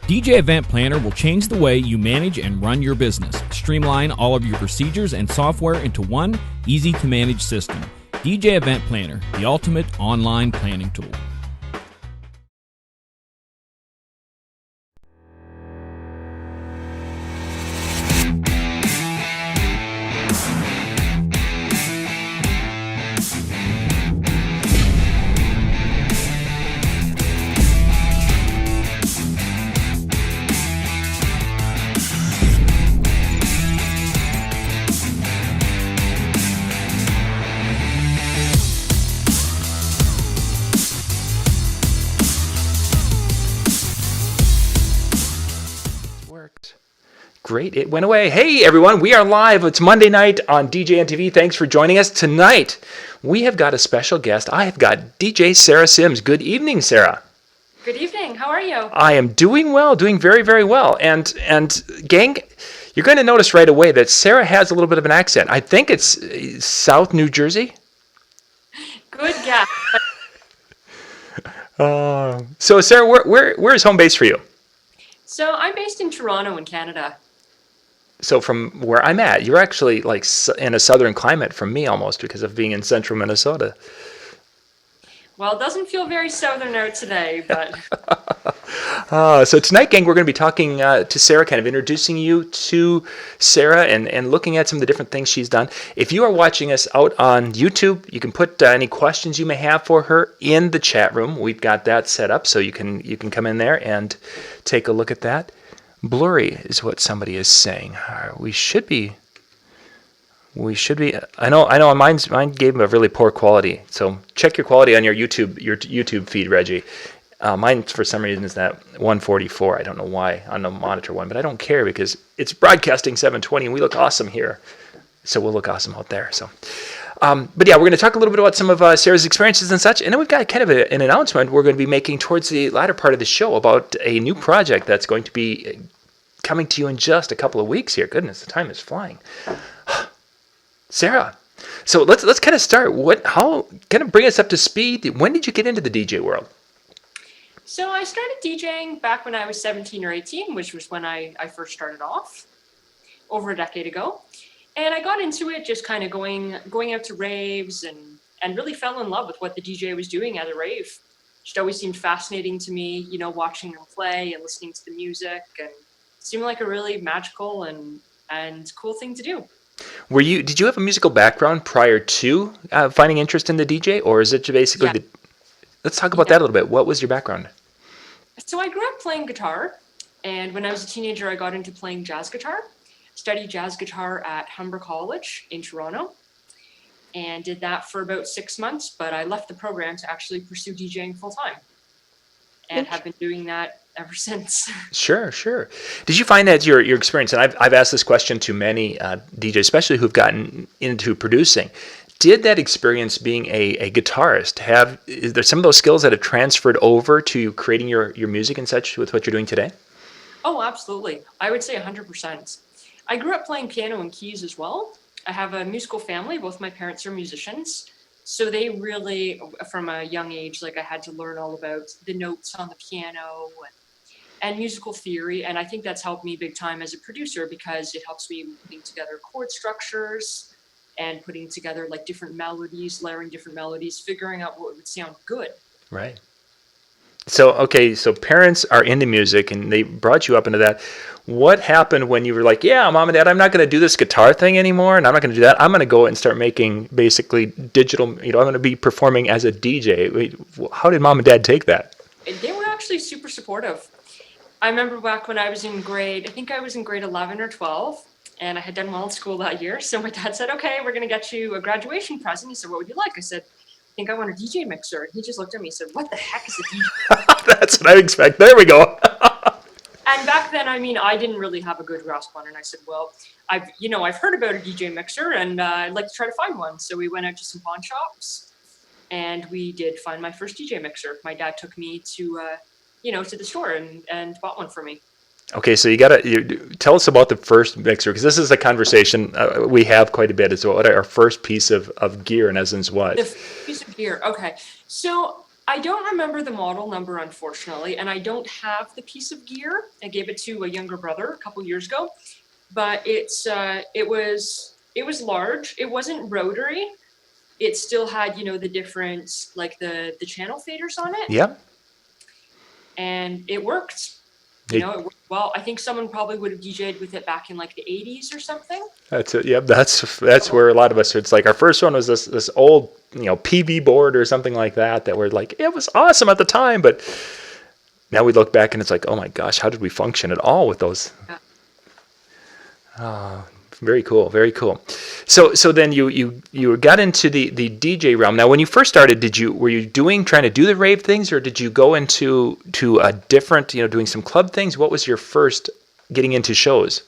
DJ Event Planner will change the way you manage and run your business. Streamline all of your procedures and software into one easy-to-manage system. DJ Event Planner, the ultimate online planning tool. Great, it went away. Hey everyone, we are live. It's Monday night on DJ NTV. Thanks for joining us. Tonight, we have got a special guest. I have got DJ Sara Sims. Good evening, Sara. Good evening. How are you? I am doing well, doing very, very well. And gang, you're going to notice right away that Sara has a little bit of an accent. I think it's South New Jersey. Good guess. So Sara, where is home base for you? So I'm based in Toronto in Canada. So from where I'm at, you're actually like in a southern climate from me almost because of being in central Minnesota. Well, it doesn't feel very southern out today, but... So tonight, gang, we're going to be talking to Sara, kind of introducing you to Sara and looking at some of the different things she's done. If you are watching us out on YouTube, you can put any questions you may have for her in the chat room. We've got that set up, so you can come in there and take a look at that. Blurry is what somebody is saying. We should be. I know. Mine gave him a really poor quality. So check your quality on your YouTube feed, Reggie. Mine for some reason is that 144. I don't know why on the monitor one, but I don't care because it's broadcasting 720 and we look awesome here. So we'll look awesome out there. So, but yeah, we're going to talk a little bit about some of Sara's experiences and such, and then we've got kind of an announcement we're going to be making towards the latter part of the show about a new project that's going to be coming to you in just a couple of weeks here. Goodness, the time is flying. Sara, so let's kind of start. How kind of bring us up to speed? When did you get into the DJ world? So I started DJing back when I was 17 or 18, which was when I first started off, over a decade ago. And I got into it just kind of going out to raves and really fell in love with what the DJ was doing at a rave. Just always seemed fascinating to me, watching them play and listening to the music, and it seemed like a really magical and cool thing to do. Did you have a musical background prior to finding interest in the DJ, or is it basically let's talk about that a little bit. What was your background? So I grew up playing guitar, and when I was a teenager, I got into playing jazz guitar. Studied jazz guitar at Humber College in Toronto, and did that for about 6 months, but I left the program to actually pursue DJing full time, and have been doing that ever since. Sure. Did you find that your experience, and I've asked this question to many DJs, especially who've gotten into producing, did that experience being a guitarist is there some of those skills that have transferred over to creating your music and such with what you're doing today? Oh, absolutely. I would say 100%. I grew up playing piano and keys as well. I have a musical family. Both my parents are musicians. So they really, from a young age, I had to learn all about the notes on the piano and musical theory. And I think that's helped me big time as a producer because it helps me putting together chord structures and putting together different melodies, layering different melodies, figuring out what would sound good. Right. So parents are into music and they brought you up into that. What happened when you were like, yeah, Mom and Dad, I'm not going to do this guitar thing anymore, and I'm not going to do that. I'm going to go and start making basically digital, I'm going to be performing as a DJ. How did Mom and Dad take that? They were actually super supportive. I remember back when I was in grade 11 or 12, and I had done well in school that year. So my dad said, okay, we're going to get you a graduation present. He said, what would you like? I said, I think I want a DJ mixer. And he just looked at me and said, what the heck is a DJ? That's what I expect. There we go. And back then, I didn't really have a good grasp on it. And I said, well, I've heard about a DJ mixer and I'd like to try to find one. So we went out to some pawn shops and we did find my first DJ mixer. My dad took me to the store and bought one for me. Okay, so you tell us about the first mixer, because this is a conversation we have quite a bit. It's what our first piece of gear, in essence, was. The piece of gear, okay. So I don't remember the model number, unfortunately, and I don't have the piece of gear. I gave it to a younger brother a couple years ago, but it was large. It wasn't rotary. It still had, the different, like the channel faders on it, Yep. and it worked. It, It worked well. I think someone probably would have DJ'd with it back in like the 80s or something. that's it. Yep. That's where a lot of us. It's like our first one was this old PV board or something like that we're like, it was awesome at the time, but now we look back and it's like, oh my gosh, how did we function at all with those? Yeah. Very cool, very cool. So then you got into the DJ realm. Now, when you first started, were you trying to do the rave things, or did you go into a different, doing some club things? What was your first getting into shows?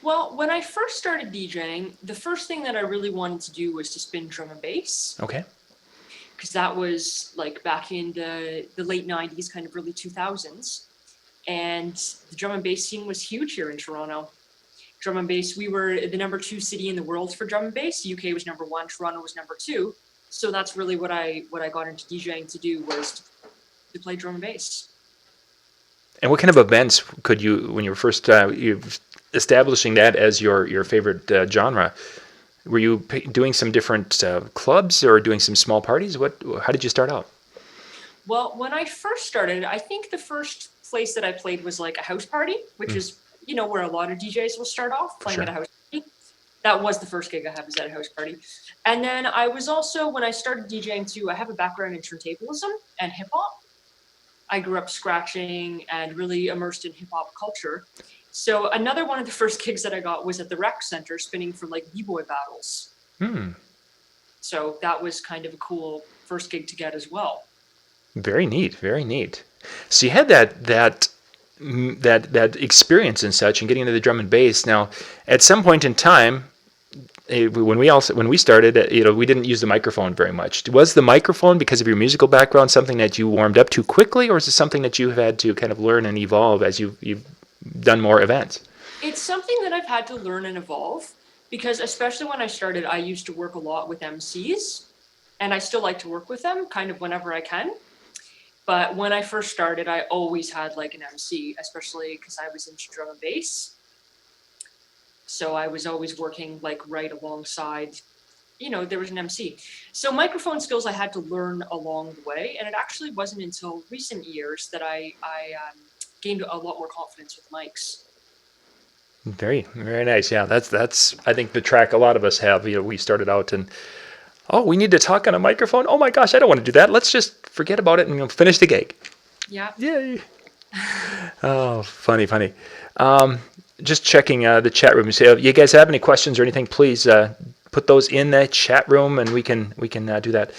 Well, when I first started DJing, the first thing that I really wanted to do was to spin drum and bass, Okay. because that was like back in the late 90s, kind of early 2000s. And the drum and bass scene was huge here in Toronto. Drum and bass, we were the number 2 city in the world for drum and bass. UK was number 1, Toronto was number 2. So that's really what I got into DJing to do, was to play drum and bass. And what kind of events could you, when you were first establishing that as your favorite genre, were you doing some different clubs or doing some small parties? How did you start out? Well, when I first started, I think the first place that I played was like a house party, which is where a lot of DJs will start off playing Sure. at a house party. That was the first gig I had, was at a house party. And then I was also, when I started DJing too, I have a background in turntablism and hip hop. I grew up scratching and really immersed in hip hop culture. So another one of the first gigs that I got was at the rec center, spinning for like b-boy battles. So that was kind of a cool first gig to get as well. Very neat, very neat. So you had that experience and such, and getting into the drum and bass. Now, at some point in time, when we started, we didn't use the microphone very much. Was the microphone, because of your musical background, something that you warmed up to quickly, or is it something that you have had to kind of learn and evolve as you've done more events? It's something that I've had to learn and evolve, because especially when I started, I used to work a lot with MCs, and I still like to work with them kind of whenever I can. But when I first started, I always had like an MC, especially because I was into drum and bass. So I was always working like right alongside, there was an MC. So microphone skills I had to learn along the way. And it actually wasn't until recent years that I gained a lot more confidence with mics. Very, very nice. Yeah, that's I think the track a lot of us have. We started out and, we need to talk on a microphone. Oh my gosh, I don't want to do that. Let's just forget about it and finish the gig. Yeah. Yay. Oh, funny. Just checking the chat room. So if you guys have any questions or anything, please put those in the chat room, and we can do that.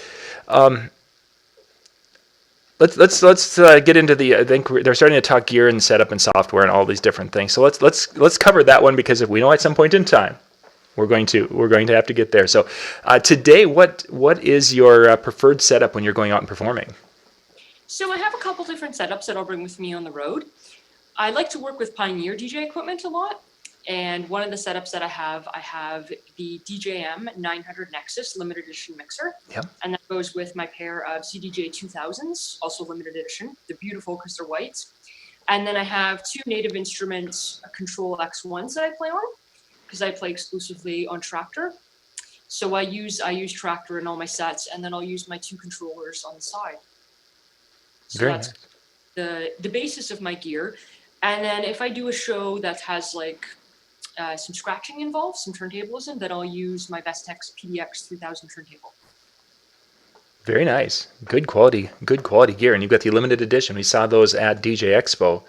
Let's get into the. I think they're starting to talk gear and setup and software and all these different things. So let's cover that one, because if we know at some point in time we're going to have to get there. So today, what is your preferred setup when you're going out and performing? So I have a couple different setups that I'll bring with me on the road. I like to work with Pioneer DJ equipment a lot. And one of the setups that I have the DJM 900 Nexus limited edition mixer. Yep. And that goes with my pair of CDJ 2000s, also limited edition. They're beautiful because they're white. And then I have 2 Native Instruments Control X1s that I play on, because I play exclusively on Tractor. So I use Tractor in all my sets, and then I'll use my 2 controllers on the side. So Very that's nice. the basis of my gear. And then if I do a show that has like some scratching involved, some turntablism, then I'll use my Vestex PDX 3000 turntable. Very nice. Good quality gear. And you've got the limited edition. We saw those at DJ Expo.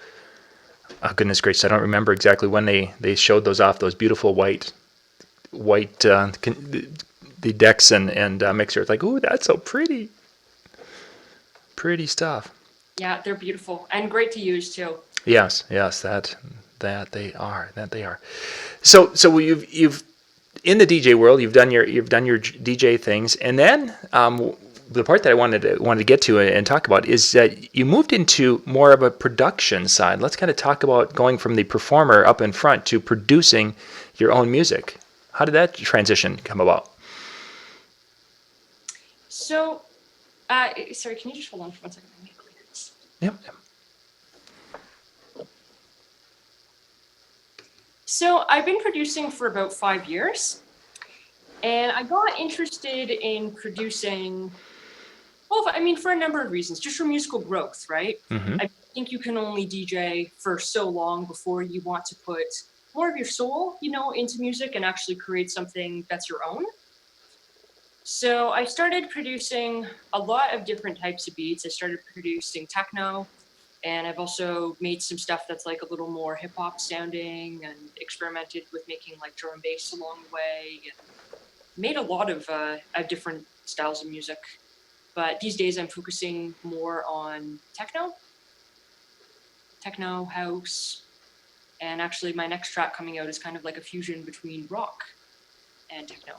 Oh, goodness gracious, I don't remember exactly when they showed those off, those beautiful white the decks and mixer. It's like, ooh, that's so pretty. Pretty stuff. Yeah, they're beautiful and great to use too. Yes, that they are. So you've in the DJ world, you've done your DJ things, and then the part that I wanted to get to and talk about is that you moved into more of a production side. Let's kind of talk about going from the performer up in front to producing your own music. How did that transition come about? So Sorry, can you just hold on for 1 second? Let me clear this. Yep. So I've been producing for about 5 years, and I got interested in producing. Well, I mean, for a number of reasons, just for musical growth, right? Mm-hmm. I think you can only DJ for so long before you want to put more of your soul, into music and actually create something that's your own. So I started producing a lot of different types of beats. I started producing techno, and I've also made some stuff that's like a little more hip hop sounding, and experimented with making like drum and bass along the way, and made a lot of different styles of music. But these days I'm focusing more on techno house, and actually my next track coming out is kind of like a fusion between rock and techno.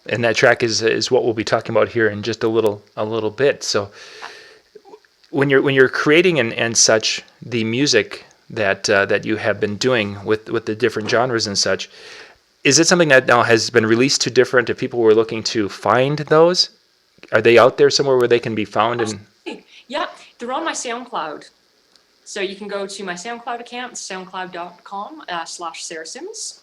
And that track is what we'll be talking about here in just a little bit. So when you're creating and such the music that you have been doing with the different genres and such, is it something that now has been released to different? If people were looking to find those, are they out there somewhere where they can be found? And Yeah, they're on my SoundCloud. So you can go to my SoundCloud account, soundcloud.com/Sara Sims.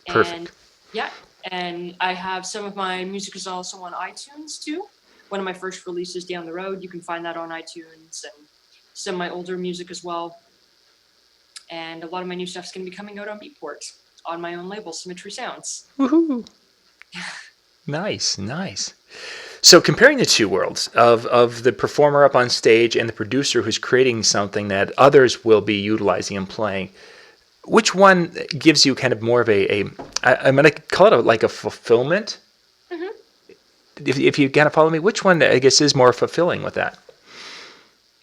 And perfect. yeah, and I have some of my music is also on iTunes too. One of my first releases down the road, you can find that on iTunes, and some of my older music as well. And a lot of my new stuff's going to be coming out on Beatport on my own label, Symmetry Sounds. Woohoo! Nice, nice. So comparing the two worlds of the performer up on stage and the producer who's creating something that others will be utilizing and playing, which one gives you kind of more of I'm going to call it like a fulfillment? Mm-hmm. If you kind of follow me, which one I guess is more fulfilling with that?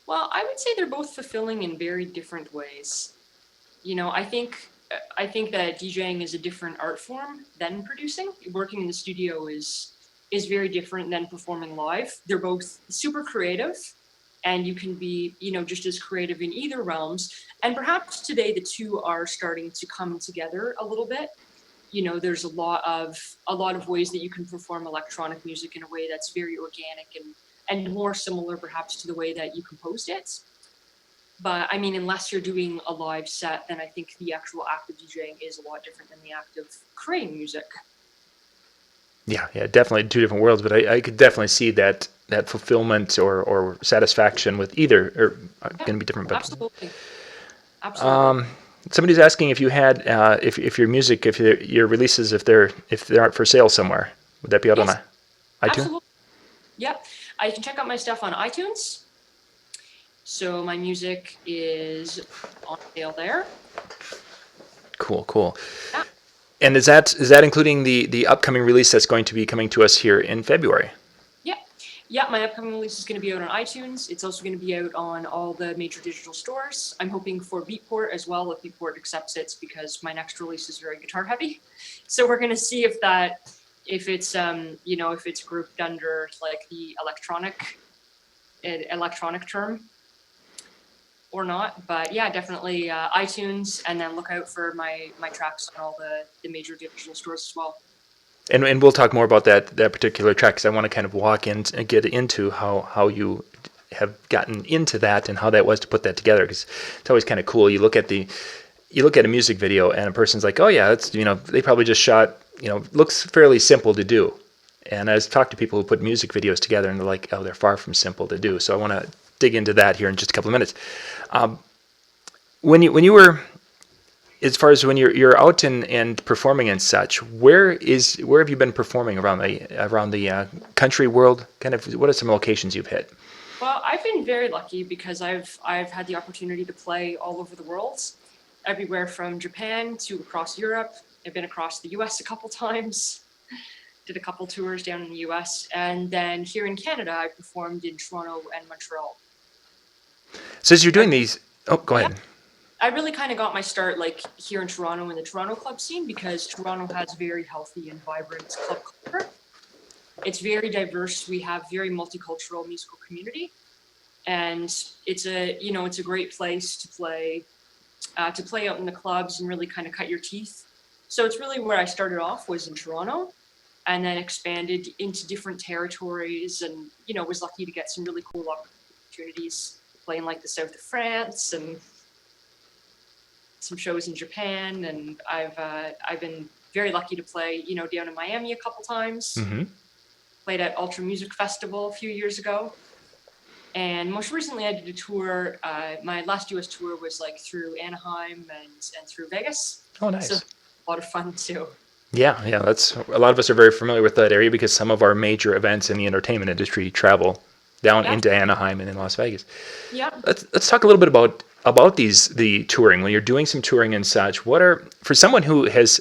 Well, I would say they're both fulfilling in very different ways. I think that DJing is a different art form than producing. Working in the studio is very different than performing live. They're both super creative, and you can be, just as creative in either realms. And perhaps today the two are starting to come together a little bit. There's a lot of ways that you can perform electronic music in a way that's very organic and more similar perhaps to the way that you composed it. But I mean, unless you're doing a live set, then I think the actual act of DJing is a lot different than the act of creating music. Yeah, definitely two different worlds, but I could definitely see that fulfillment or satisfaction with either are Yeah, going to be different. But absolutely. somebody's asking if you had if your music, if your releases, if they aren't for sale somewhere, would that be out on Yes, iTunes? absolutely. Yeah, you can check out my stuff on iTunes. So my music is on sale there. Cool. Yeah. And is that including the upcoming release that's going to be coming to us here in February? Yeah, my upcoming release is going to be out on iTunes. It's also going to be out on all the major digital stores. I'm hoping for Beatport as well, if Beatport accepts it, because my next release is very guitar heavy. So we're going to see if it's grouped under like the electronic term or not. But yeah, definitely iTunes, and then look out for my tracks on all the major digital stores as well. And we'll talk more about that particular track because I want to kind of walk in and get into how you have gotten into that and how that was to put that together, because it's always kind of cool. You look at a music video and a person's like, oh yeah, it's they probably just shot looks fairly simple to do. And I've talked to people who put music videos together and they're like, oh, they're far from simple to do. So I want to dig into that here in just a couple of minutes. When you were, as far as when you're out and performing and such, where have you been performing around the country world? Kind of, what are some locations you've hit? Well, I've been very lucky because I've had the opportunity to play all over the world, everywhere from Japan to across Europe. I've been across the US a couple times, did a couple tours down in the US, and then here in Canada, I performed in Toronto and Montreal. So as you're doing these, go ahead. I really kind of got my start like here in Toronto in the Toronto club scene, because Toronto has very healthy and vibrant club culture. It's very diverse. We have very multicultural musical community, and it's a great place to play out in the clubs and really kind of cut your teeth. So it's really where I started off, was in Toronto. and then expanded into different territories, and was lucky to get some really cool opportunities playing like the south of France and some shows in Japan. And I've been very lucky to play down in Miami a couple times. Mm-hmm. Played at Ultra Music Festival a few years ago. And most recently, I did a tour. My last US tour was like through Anaheim and through Vegas. Oh, nice. So a lot of fun too. Yeah. That's a lot of us are very familiar with that area because some of our major events in the entertainment industry travel down into Anaheim and in Las Vegas. Yeah. Let's talk a little bit about the touring. When you're doing some touring and such, what are, for someone who has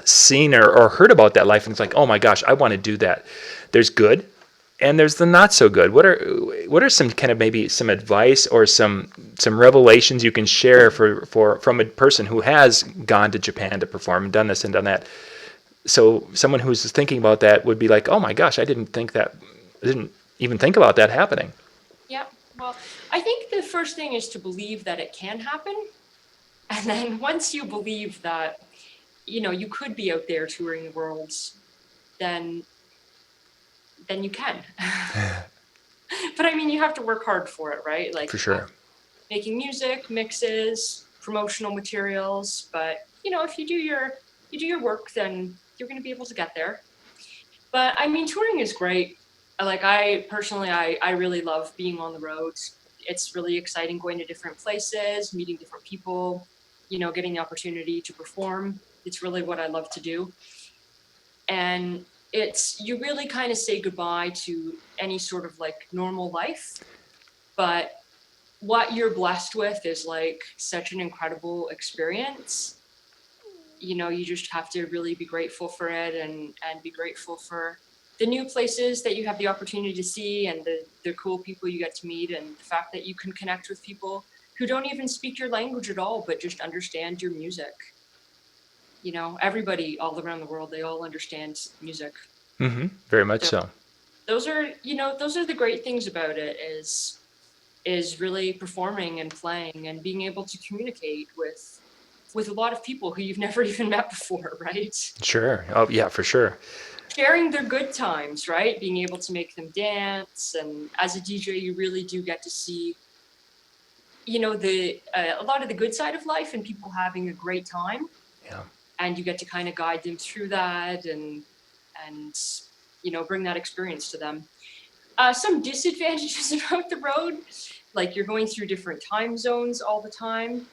seen or heard about that life and it's like, oh my gosh, I want to do that. There's good and there's the not so good. What are some kind of maybe some advice or some revelations you can share from a person who has gone to Japan to perform and done this and done that? So someone who's thinking about that would be like, oh my gosh, I didn't even think about that happening. Yeah. Well, I think the first thing is to believe that it can happen. And then once you believe that, you could be out there touring the world, then you can. But I mean, you have to work hard for it, right? Like, for sure. Making music, mixes, promotional materials. But, if you do your work, then you're going to be able to get there. But I mean, touring is great. Like, I personally really love being on the road. It's really exciting going to different places, meeting different people, getting the opportunity to perform. It's really what I love to do. And you really kind of say goodbye to any sort of like normal life. But what you're blessed with is like such an incredible experience. You just have to really be grateful for it and be grateful for the new places that you have the opportunity to see and the cool people you get to meet, and the fact that you can connect with people who don't even speak your language at all, but just understand your music. Everybody all around the world, they all understand music. Mm-hmm. Very much so. Those are the great things about it is really performing and playing and being able to communicate with a lot of people who you've never even met before, right? Sure. Oh, yeah, for sure. Sharing their good times, right? Being able to make them dance. And as a DJ, you really do get to see, a lot of the good side of life and people having a great time. Yeah. And you get to kind of guide them through that and bring that experience to them. Some disadvantages about the road, like you're going through different time zones all the time.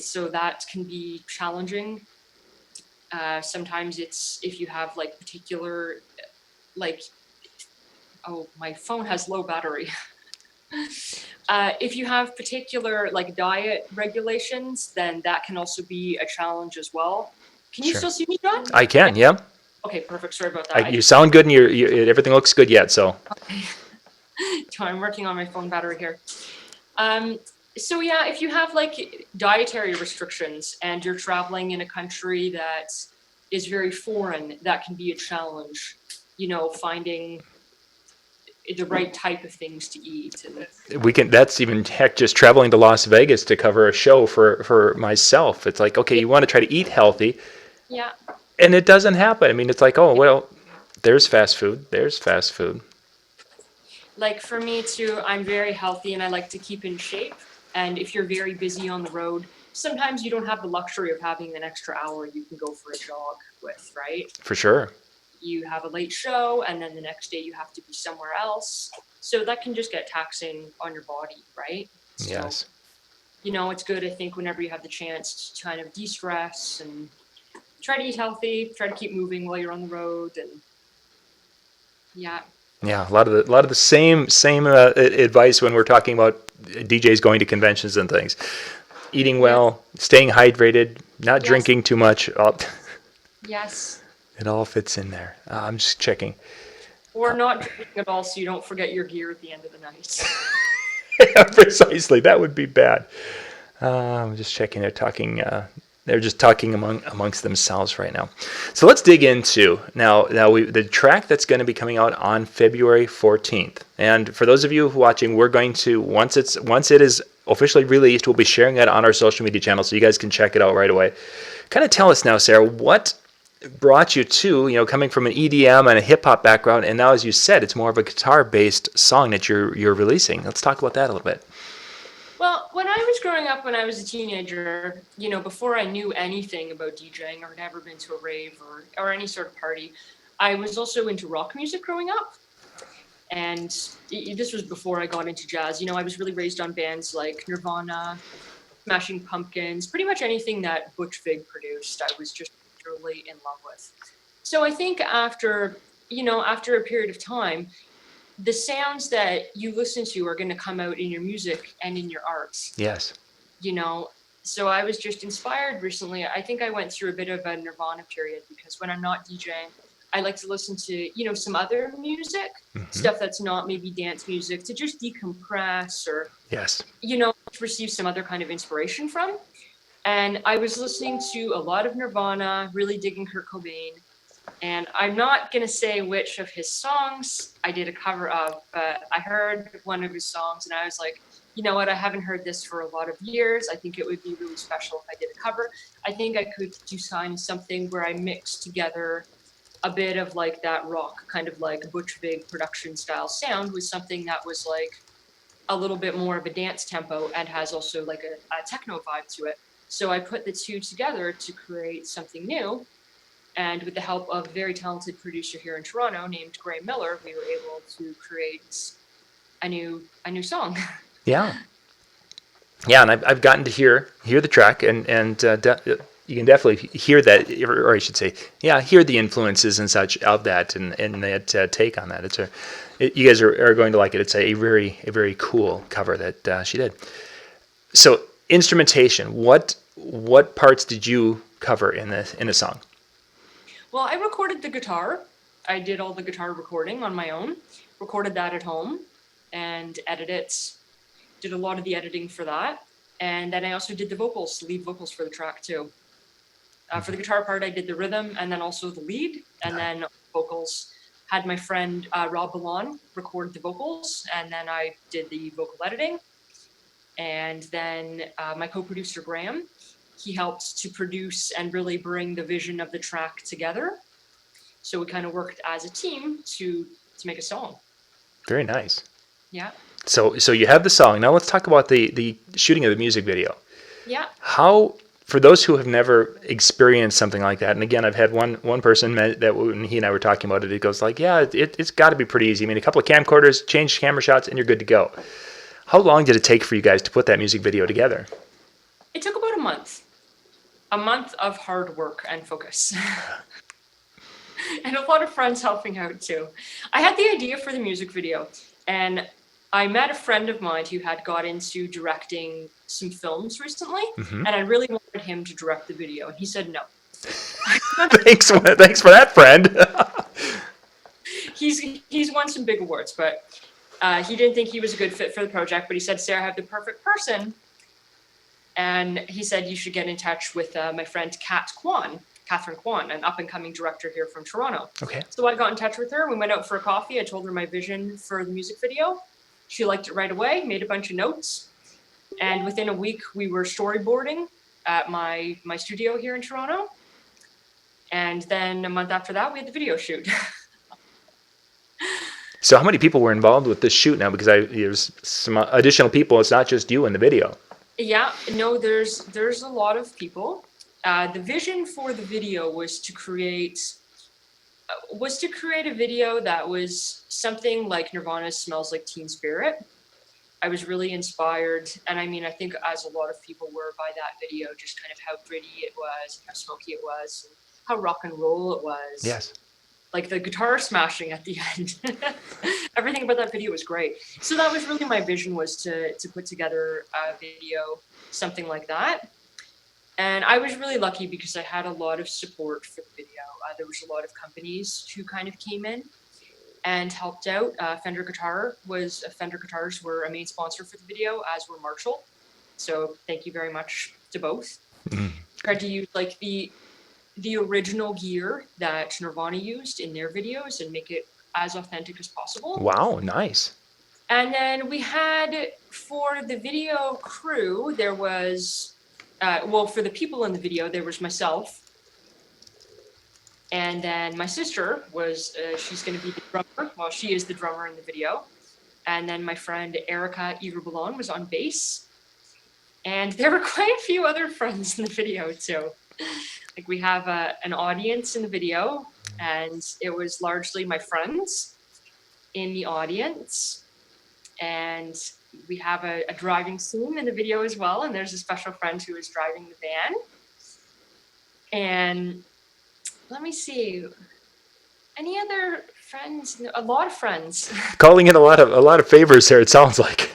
So that can be challenging. Sometimes it's if you have like particular, my phone has low battery. If you have particular like diet regulations, then that can also be a challenge as well. Can you still see me, John? I can, yeah. Okay, perfect. Sorry about that. You sound good and everything looks good yet, so. Okay. I'm working on my phone battery here. So yeah, if you have like dietary restrictions and you're traveling in a country that is very foreign, that can be a challenge, finding the right type of things to eat. And that's even heck, just traveling to Las Vegas to cover a show for myself. It's like, okay, you want to try to eat healthy. Yeah. And it doesn't happen. I mean, it's like, oh, well, there's fast food. Like for me too, I'm very healthy and I like to keep in shape. And if you're very busy on the road, sometimes you don't have the luxury of having an extra hour you can go for a jog with, right? For sure. You have a late show and then the next day you have to be somewhere else. So that can just get taxing on your body, right? So, yes. It's good, I think, whenever you have the chance to kind of de-stress and try to eat healthy, try to keep moving while you're on the road. And yeah. Yeah, a lot of the same advice when we're talking about DJs going to conventions and things. Eating well, staying hydrated, not drinking too much. Yes. It all fits in there. I'm just checking. Or not drinking at all so you don't forget your gear at the end of the night. Yeah, precisely. That would be bad. I'm just checking. They're just talking amongst themselves right now. So let's dig into the track that's going to be coming out on February 14th. And for those of you watching, we're going to once it is officially released, we'll be sharing it on our social media channel so you guys can check it out right away. Kind of tell us now, Sarah, what brought you to, coming from an EDM and a hip hop background, and now, as you said, it's more of a guitar-based song that you're releasing. Let's talk about that a little bit. Well, when I was growing up, when I was a teenager, before I knew anything about DJing or had ever been to a rave or any sort of party, I was also into rock music growing up. And this was before I got into jazz. I was really raised on bands like Nirvana, Smashing Pumpkins, pretty much anything that Butch Vig produced, I was just literally in love with. So I think after a period of time, the sounds that you listen to are going to come out in your music and in your arts. Yes. So I was just inspired recently. I think I went through a bit of a Nirvana period because when I'm not DJing, I like to listen to, some other music, stuff that's not maybe dance music, to just decompress or, Yes. receive some other kind of inspiration from. And I was listening to a lot of Nirvana, really digging Kurt Cobain. And I'm not going to say which of his songs I did a cover of, but I heard one of his songs and I was like, you know what, I haven't heard this for a lot of years. I think it would be really special if I did a cover. I think I could design something where I mix together a bit of like that rock, kind of like Butch Vig production style sound with something that was like a little bit more of a dance tempo and has also like a techno vibe to it. So I put the two together to create something new. And with the help of a very talented producer here in Toronto named Gray Miller, we were able to create a new song. Yeah. Yeah, and I've gotten to hear the track, and you can definitely hear that, or I should say, hear the influences and such of that, and that take on that. You guys are going to like it. It's a very cool cover that she did. So, instrumentation. What parts did you cover in the song? Well, I recorded the guitar. I did all the guitar recording on my own, recorded that at home, and edited it. Did a lot of the editing for that. And then I also did the lead vocals for the track too. For the guitar part, I did the rhythm and then also the lead, and then vocals. Had my friend Rob Ballon record the vocals, and then I did the vocal editing. And then my co-producer Graham, he helped to produce and really bring the vision of the track together. So we kind of worked as a team to make a song. Very nice. Yeah. So you have the song. Now let's talk about the shooting of the music video. Yeah. How, for those who have never experienced something like that, and again, I've had one person that when he and I were talking about it, he goes like, yeah, it's got to be pretty easy. I mean, a couple of camcorders, change camera shots, and you're good to go. How long did it take for you guys to put that music video together? It took about a month. A month of hard work and focus. And a lot of friends helping out too. I had the idea for the music video, and I met a friend of mine who had got into directing some films recently, and I really wanted him to direct the video, and he said no. Thanks for that, friend. He's won some big awards, but he didn't think he was a good fit for the project, but he said, Sarah, I have the perfect person. And he said, you should get in touch with my friend Catherine Kwan, an up-and-coming director here from Toronto. Okay. So I got in touch with her. We went out for a coffee. I told her my vision for the music video. She liked it right away, made a bunch of notes. And within a week, we were storyboarding at my studio here in Toronto. And then a month after that, we had the video shoot. So how many people were involved with this shoot now? Because there's some additional people. It's not just you in the video. Yeah, no, there's a lot of people. The vision for the video was to create a video that was something like Nirvana's "Smells Like Teen Spirit." I was really inspired, and I mean, I think as a lot of people were by that video, just kind of how gritty it was, how smoky it was, and how rock and roll it was. Yes. Like the guitar smashing at the end. Everything about that video was great. So that was really my vision, was to put together a video, something like that. And I was really lucky because I had a lot of support for the video. There was a lot of companies who kind of came in and helped out. Fender Guitars were a main sponsor for the video, as were Marshall. So thank you very much to both. Tried to use like the original gear that Nirvana used in their videos and make it as authentic as possible. Wow, nice. And then we had, for the video crew, there was, for the people in the video, there was myself, And then my sister was, she's going to be the drummer. Well, she is the drummer in the video. And then my friend Erica Eager-Ballon was on bass. And there were quite a few other friends in the video too. Like we have an audience in the video, and it was largely my friends in the audience. And we have a driving scene in the video as well. And there's a special friend who is driving the van. And let me see, any other friends? A lot of friends. Calling in a lot of favors there, it sounds like.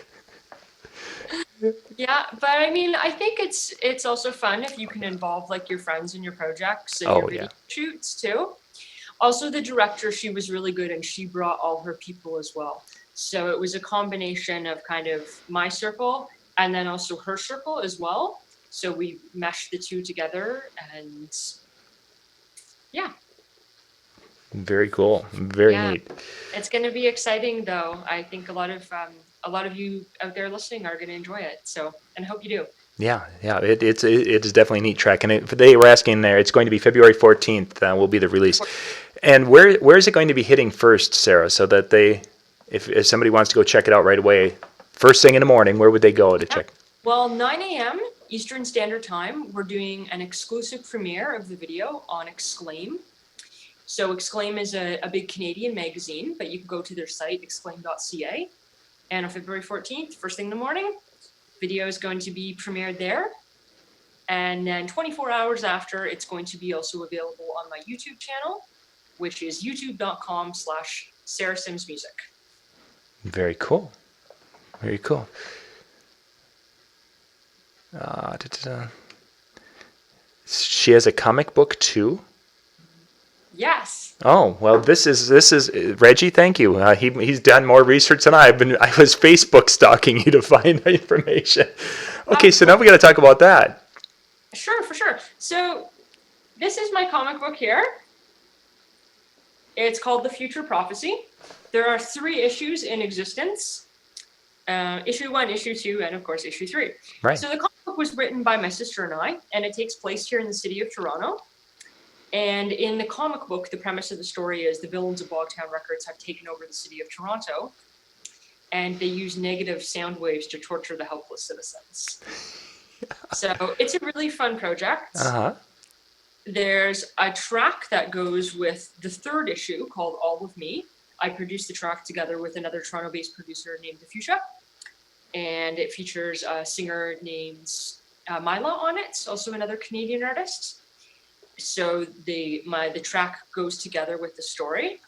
Yeah, but I mean, I think it's also fun if you can involve like your friends in your projects and Oh, your video yeah. shoots too. Also, the director, she was really good, and she brought all her people as well. So it was a combination of kind of my circle and then also her circle as well. So we meshed the two together, and yeah. Very cool. Very Yeah. neat. It's going to be exciting, though. I think a lot of you out there listening are going to enjoy it. So, and I hope you do. Yeah, it is definitely a neat track, and they were asking there. It's going to be February 14th. Will be the release, and where is it going to be hitting first, Sarah? So that if somebody wants to go check it out right away, first thing in the morning, where would they go to check? Well, 9 a.m. Eastern Standard Time, we're doing an exclusive premiere of the video on Exclaim. So Exclaim is a big Canadian magazine, but you can go to their site, exclaim.ca. And on February 14th, first thing in the morning, video is going to be premiered there. And then 24 hours after, it's going to be also available on my YouTube channel, which is youtube.com/Sara Sims Music. Very cool. Very cool. She has a comic book too. Yes. Oh, well, this is Reggie. Thank you. He's done more research than I was Facebook stalking you to find information. Okay, so now we got to talk about that. Sure, for sure. So this is my comic book here. It's called The Future Prophecy. There are 3 issues in existence. Issue 1, issue 2, and of course issue 3. Right. So the comic book was written by my sister and I, and it takes place here in the city of Toronto. And in the comic book, the premise of the story is the villains of Bogtown Records have taken over the city of Toronto, and they use negative sound waves to torture the helpless citizens. So it's a really fun project. Uh-huh. There's a track that goes with the 3rd issue called All of Me. I produced the track together with another Toronto-based producer named Diffusia, and it features a singer named Mila on it, also another Canadian artist. So the track goes together with the story.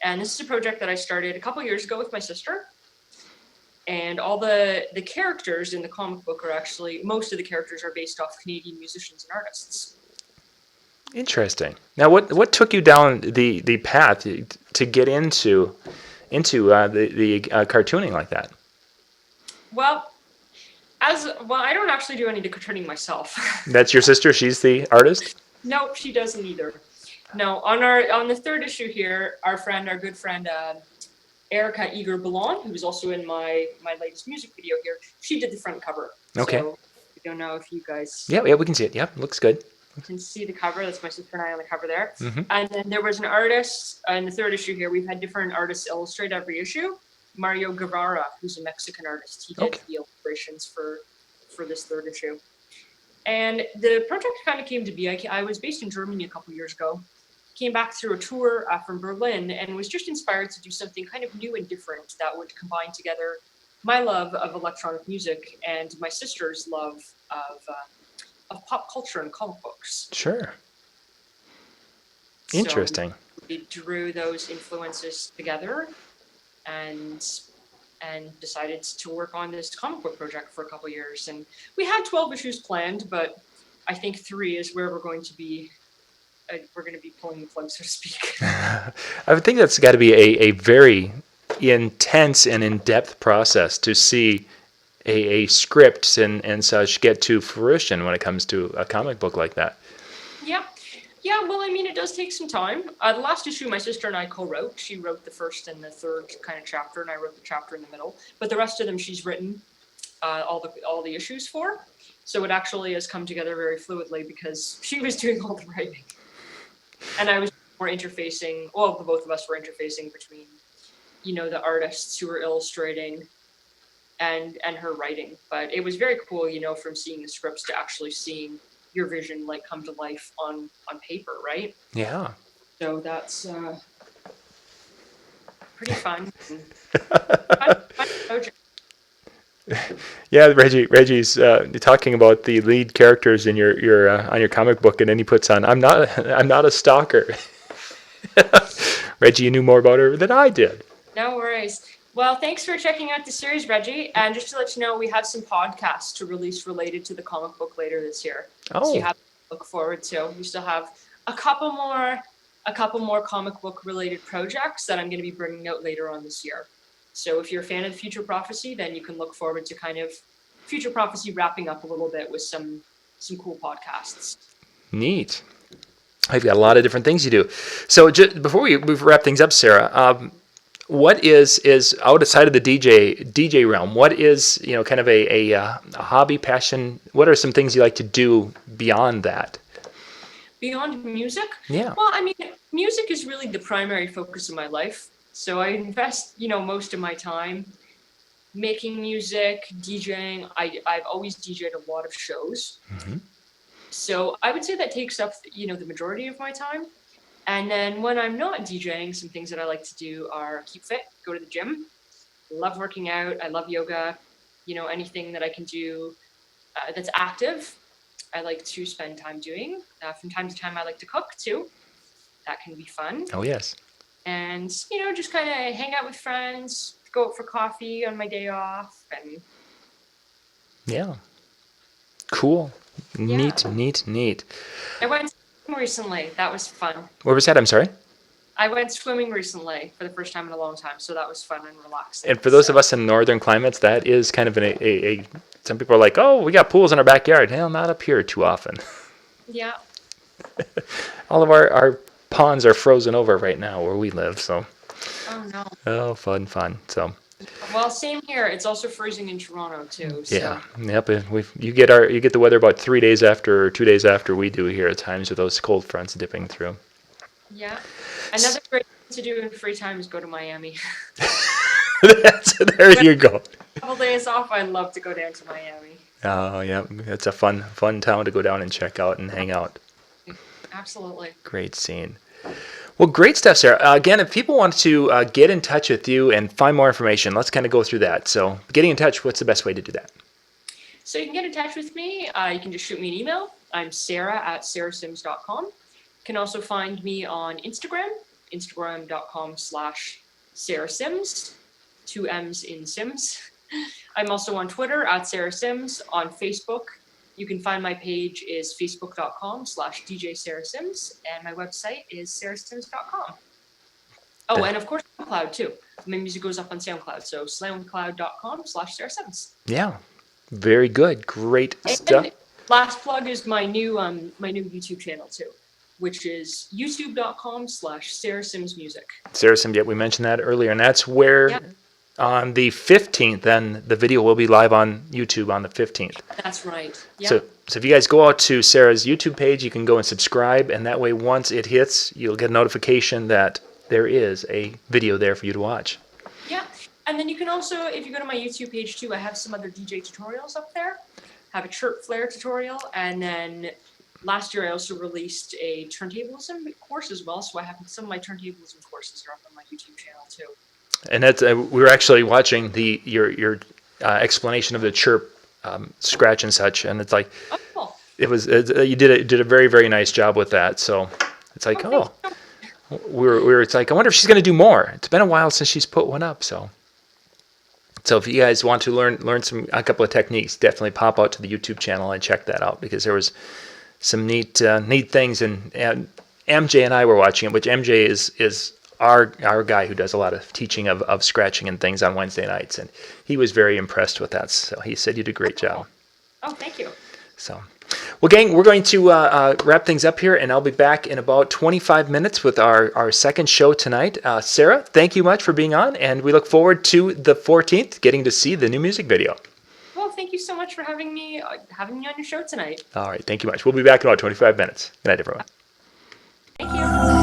And this is a project that I started a couple years ago with my sister. And all the characters in the comic book are actually, most of the characters are based off Canadian musicians and artists. Interesting. Now, what took you down the path to get into the cartooning like that? Well, I don't actually do any of the cartooning myself. That's your sister? She's the artist? Nope, she doesn't either. No, on the 3rd issue here, our good friend Erica Eager-Ballon, who was also in my latest music video here, she did the front cover. Okay. So I don't know if you guys Yeah, we can see it. Yep, looks good. can see the cover. That's my sister and I on the cover there. Mm-hmm. And then there was an artist in the 3rd issue here. We've had different artists illustrate every issue. Mario Guevara, who's a Mexican artist, he did the illustrations for this 3rd issue. And the project kind of came to be. I was based in Germany a couple years ago, came back through a tour from Berlin, and was just inspired to do something kind of new and different that would combine together my love of electronic music and my sister's love of pop culture and comic books. Sure. Interesting. So we drew those influences together and decided to work on this comic book project for a couple years. And we had 12 issues planned, but I think 3 is where we're going to be pulling the plug, so to speak. I would think that's got to be a very intense and in-depth process to see a script and such get to fruition when it comes to a comic book like that. Yeah, well, I mean, it does take some time. The last issue, my sister and I co-wrote. She wrote the 1st and the 3rd kind of chapter, and I wrote the chapter in the middle. But the rest of them, she's written all the issues for. So it actually has come together very fluidly because she was doing all the writing. And I was more interfacing, well, the both of us were interfacing between, the artists who were illustrating and her writing. But it was very cool, from seeing the scripts to actually seeing your vision like come to life on paper, right? Yeah. So that's pretty fun. Fun project. Yeah, Reggie's talking about the lead characters in your on your comic book, and then he puts on, I'm not a stalker. Reggie, you knew more about her than I did. No worries. Well, thanks for checking out the series, Reggie. And just to let you know, we have some podcasts to release related to the comic book later this year. Oh. So you have to look forward to. We still have a couple more comic book related projects that I'm going to be bringing out later on this year. So if you're a fan of Future Prophecy, then you can look forward to kind of Future Prophecy wrapping up a little bit with some cool podcasts. Neat. I've got a lot of different things you do. So just before we wrap things up, Sarah, what is outside of the DJ realm? What is kind of a hobby, passion? What are some things you like to do beyond that? Beyond music? Yeah. Well, I mean, music is really the primary focus of my life. So I invest, most of my time making music, DJing. I've always DJed a lot of shows. Mm-hmm. So I would say that takes up, the majority of my time. And then when I'm not DJing, some things that I like to do are keep fit, go to the gym. Love working out. I love yoga. Anything that I can do that's active, I like to spend time doing. From time to time, I like to cook too. That can be fun. Oh, yes. And, just kind of hang out with friends, go out for coffee on my day off. And yeah. Cool. Yeah. Neat. I went swimming recently. That was fun. Where was that? I'm sorry? I went swimming recently for the first time in a long time. So that was fun and relaxing. And for those of us in northern climates, that is kind of a some people are like, oh, we got pools in our backyard. Hell, not up here too often. Yeah. All of our ponds are frozen over right now where we live. So. Oh, no. Oh, fun. So. Well, same here. It's also freezing in Toronto too. So. Yeah. Yep. You get the weather about 3 days after or 2 days after we do here at times with those cold fronts dipping through. Yeah. Another great thing to do in free time is go to Miami. There you go. A couple days off, I'd love to go down to Miami. Oh, yeah. It's a fun town to go down and check out and hang out. Absolutely. Great scene. Well, great stuff, Sarah. Again, if people want to get in touch with you and find more information, let's kind of go through that. So getting in touch, what's the best way to do that? So you can get in touch with me. You can just shoot me an email. I'm Sara@sarasims.com. You can also find me on Instagram.com/SaraSims, 2 M's in Sims. I'm also on Twitter @SaraSims, on Facebook. You can find my page is facebook.com/DJSaraSims, and my website is sarasims.com. Oh, and of course, SoundCloud too. My music goes up on SoundCloud, so soundcloud.com/SaraSims. Yeah, very good. Great stuff. And last plug is my new YouTube channel too, which is youtube.com/SaraSimsMusic. Sarah Sims, yeah, we mentioned that earlier, and that's where... Yep. On the 15th, then the video will be live on YouTube on the 15th. That's right. Yeah. So if you guys go out to Sarah's YouTube page, you can go and subscribe, and that way once it hits, you'll get a notification that there is a video there for you to watch. Yeah, and then you can also, if you go to my YouTube page too, I have some other DJ tutorials up there. I have a chirp flare tutorial, and then last year I also released a turntablism course as well, so I have some of my turntablism courses are up on my YouTube channel too. And that's we were actually watching your explanation of the chirp scratch and such, and it's like cool. You did a very, very nice job with that. So it's like it's like, I wonder if she's going to do more. It's been a while since she's put one up. So if you guys want to learn a couple of techniques, definitely pop out to the YouTube channel and check that out, because there was some neat things, and MJ and I were watching it, which MJ is our guy who does a lot of teaching of scratching and things on Wednesday nights, and he was very impressed with that. So he said you did a great job. Oh, thank you. So, well, gang, we're going to wrap things up here, and I'll be back in about 25 minutes with our second show tonight. Sarah, thank you much for being on, and we look forward to the 14th, getting to see the new music video. Well, thank you so much for having me on your show tonight. All right, thank you much. We'll be back in about 25 minutes. Good night, everyone. Thank you.